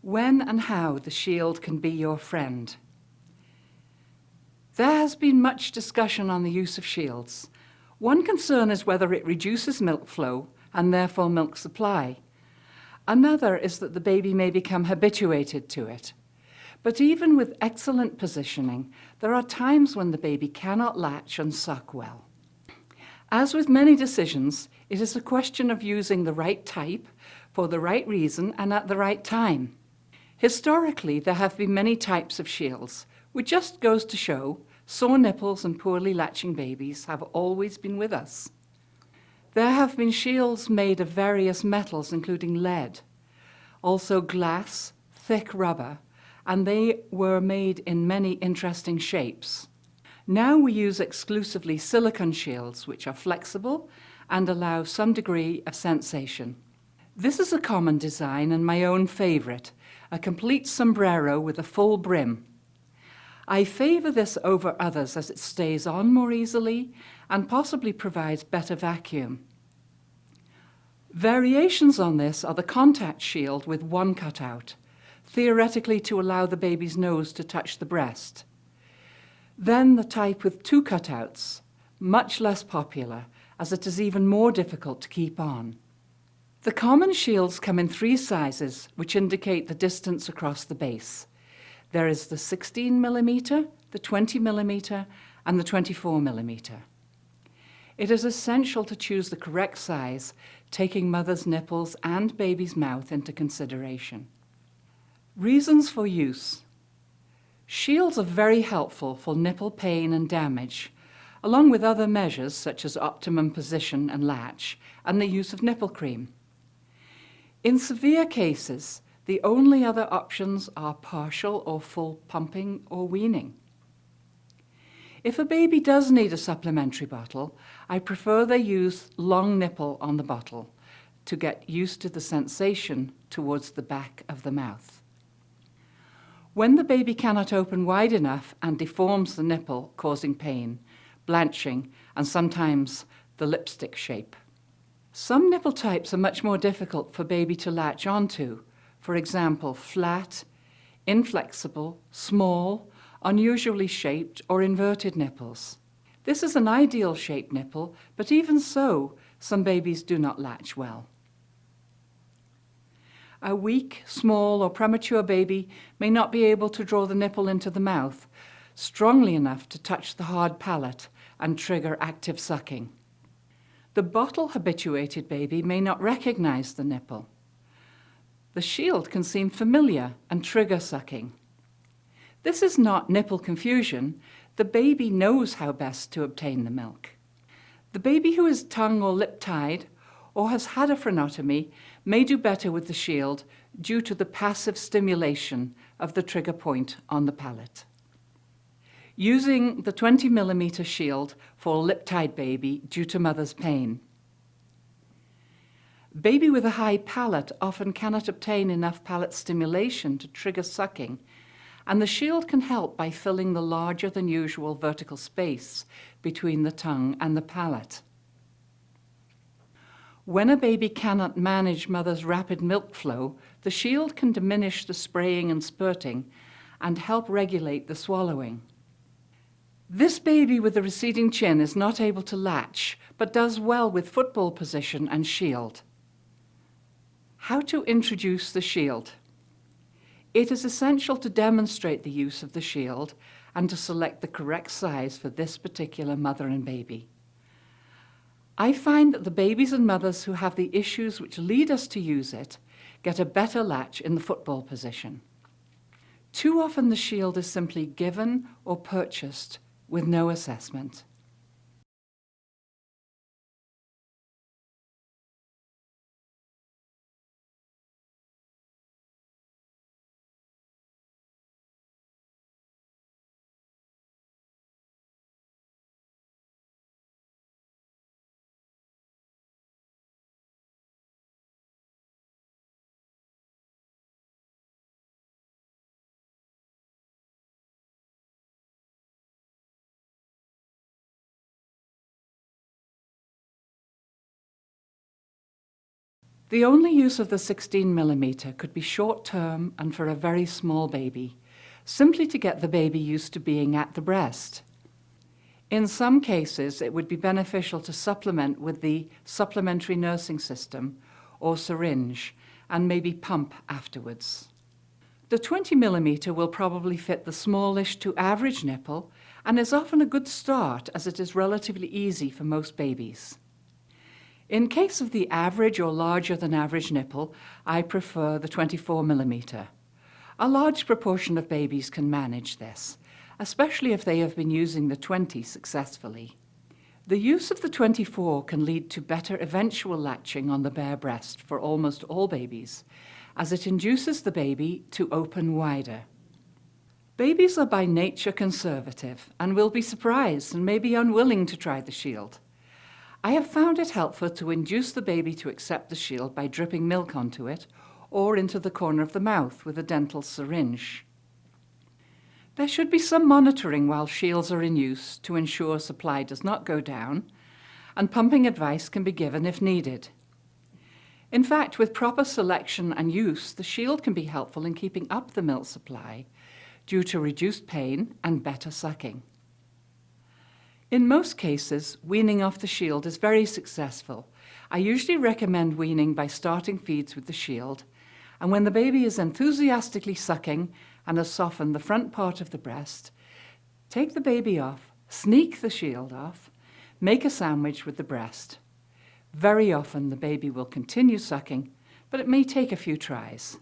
When and how the shield can be your friend. There has been much discussion on the use of shields. One concern is whether it reduces milk flow and therefore milk supply. Another is that the baby may become habituated to it. But even with excellent positioning, there are times when the baby cannot latch and suck well. As with many decisions, it is a question of using the right type for the right reason and at the right time. Historically, there have been many types of shields, which just goes to show sore nipples and poorly latching babies have always been with us. There have been shields made of various metals, including lead, also glass, thick rubber, and they were made in many interesting shapes. Now we use exclusively silicone shields, which are flexible and allow some degree of sensation. This is a common design and my own favorite, a complete sombrero with a full brim. I favor this over others as it stays on more easily and possibly provides better vacuum. Variations on this are the contact shield with one cutout, theoretically to allow the baby's nose to touch the breast. Then the type with two cutouts, much less popular, as it is even more difficult to keep on. The common shields come in 3 sizes, which indicate the distance across the base. There is the 16 millimeter, the 20 millimeter, and the 24 millimeter. It is essential to choose the correct size, taking mother's nipples and baby's mouth into consideration. Reasons for use. Shields are very helpful for nipple pain and damage, along with other measures such as optimum position and latch, and the use of nipple cream. In severe cases, the only other options are partial or full pumping or weaning. If a baby does need a supplementary bottle, I prefer they use long nipple on the bottle to get used to the sensation towards the back of the mouth. When the baby cannot open wide enough and deforms the nipple, causing pain, blanching, and sometimes the lipstick shape. Some nipple types are much more difficult for baby to latch onto. For example, flat, inflexible, small, unusually shaped, or inverted nipples. This is an ideal shaped nipple, but even so, some babies do not latch well. A weak, small, or premature baby may not be able to draw the nipple into the mouth strongly enough to touch the hard palate and trigger active sucking. The bottle-habituated baby may not recognize the nipple. The shield can seem familiar and trigger sucking. This is not nipple confusion. The baby knows how best to obtain the milk. The baby who is tongue or lip tied or has had a frenotomy may do better with the shield due to the passive stimulation of the trigger point on the palate. Using the 20 millimeter shield for a lip-tied baby due to mother's pain. Baby with a high palate often cannot obtain enough palate stimulation to trigger sucking, and the shield can help by filling the larger than usual vertical space between the tongue and the palate. When a baby cannot manage mother's rapid milk flow, the shield can diminish the spraying and spurting and help regulate the swallowing. This baby with the receding chin is not able to latch, but does well with football position and shield. How to introduce the shield? It is essential to demonstrate the use of the shield and to select the correct size for this particular mother and baby. I find that the babies and mothers who have the issues which lead us to use it get a better latch in the football position. Too often the shield is simply given or purchased with no assessment. The only use of the 16mm could be short-term and for a very small baby, simply to get the baby used to being at the breast. In some cases, it would be beneficial to supplement with the supplementary nursing system or syringe and maybe pump afterwards. The 20mm will probably fit the smallish to average nipple and is often a good start as it is relatively easy for most babies. In case of the average or larger than average nipple, I prefer the 24mm. A large proportion of babies can manage this, especially if they have been using the 20 successfully. The use of the 24 can lead to better eventual latching on the bare breast for almost all babies, as it induces the baby to open wider. Babies are by nature conservative and will be surprised and may be unwilling to try the shield. I have found it helpful to induce the baby to accept the shield by dripping milk onto it or into the corner of the mouth with a dental syringe. There should be some monitoring while shields are in use to ensure supply does not go down, and pumping advice can be given if needed. In fact, with proper selection and use, the shield can be helpful in keeping up the milk supply due to reduced pain and better sucking. In most cases, weaning off the shield is very successful. I usually recommend weaning by starting feeds with the shield, and when the baby is enthusiastically sucking and has softened the front part of the breast, take the baby off, sneak the shield off, make a sandwich with the breast. Very often the baby will continue sucking, but it may take a few tries.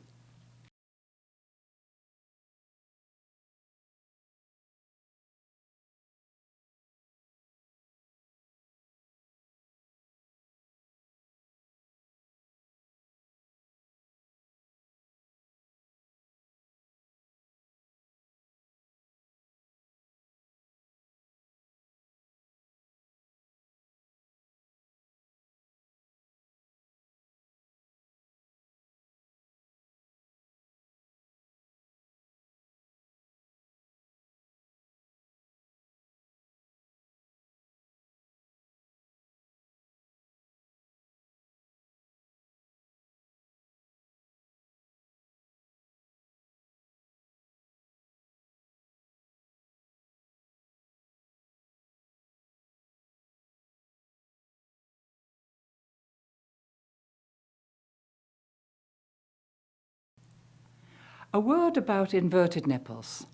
A word about inverted nipples.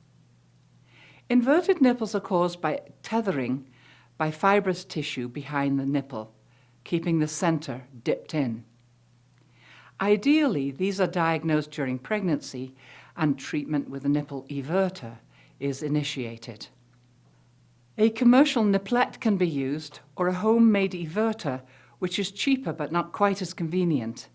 Inverted nipples are caused by tethering by fibrous tissue behind the nipple, keeping the center dipped in. Ideally, these are diagnosed during pregnancy and treatment with a nipple everter is initiated. A commercial nipplet can be used or a homemade everter, which is cheaper but not quite as convenient.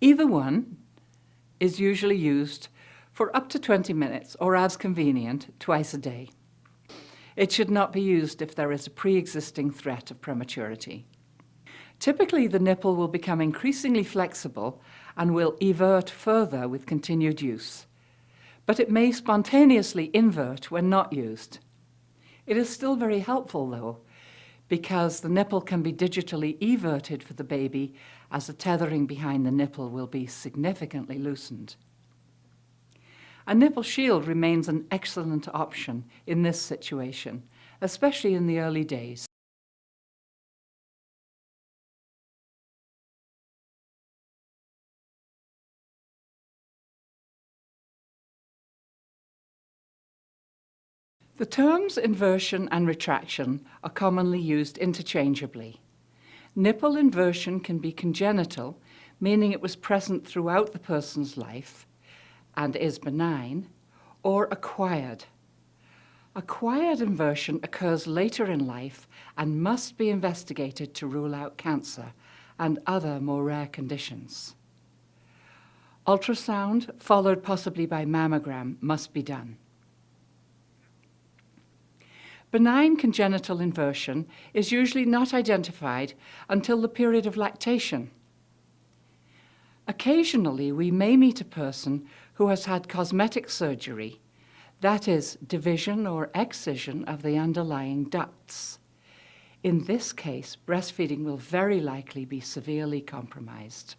Either one is usually used for up to 20 minutes or as convenient twice a day. It should not be used if there is a pre-existing threat of prematurity. Typically, the nipple will become increasingly flexible and will evert further with continued use. but it may spontaneously invert when not used. It is still very helpful, though, because the nipple can be digitally everted for the baby as the tethering behind the nipple will be significantly loosened. A nipple shield remains an excellent option in this situation, especially in the early days. The terms inversion and retraction are commonly used interchangeably. Nipple inversion can be congenital, meaning it was present throughout the person's life and is benign, or acquired. Acquired inversion occurs later in life and must be investigated to rule out cancer and other more rare conditions. Ultrasound, followed possibly by mammogram, must be done. Benign congenital inversion is usually not identified until the period of lactation. Occasionally, we may meet a person who has had cosmetic surgery, that is, division or excision of the underlying ducts. In this case, breastfeeding will very likely be severely compromised.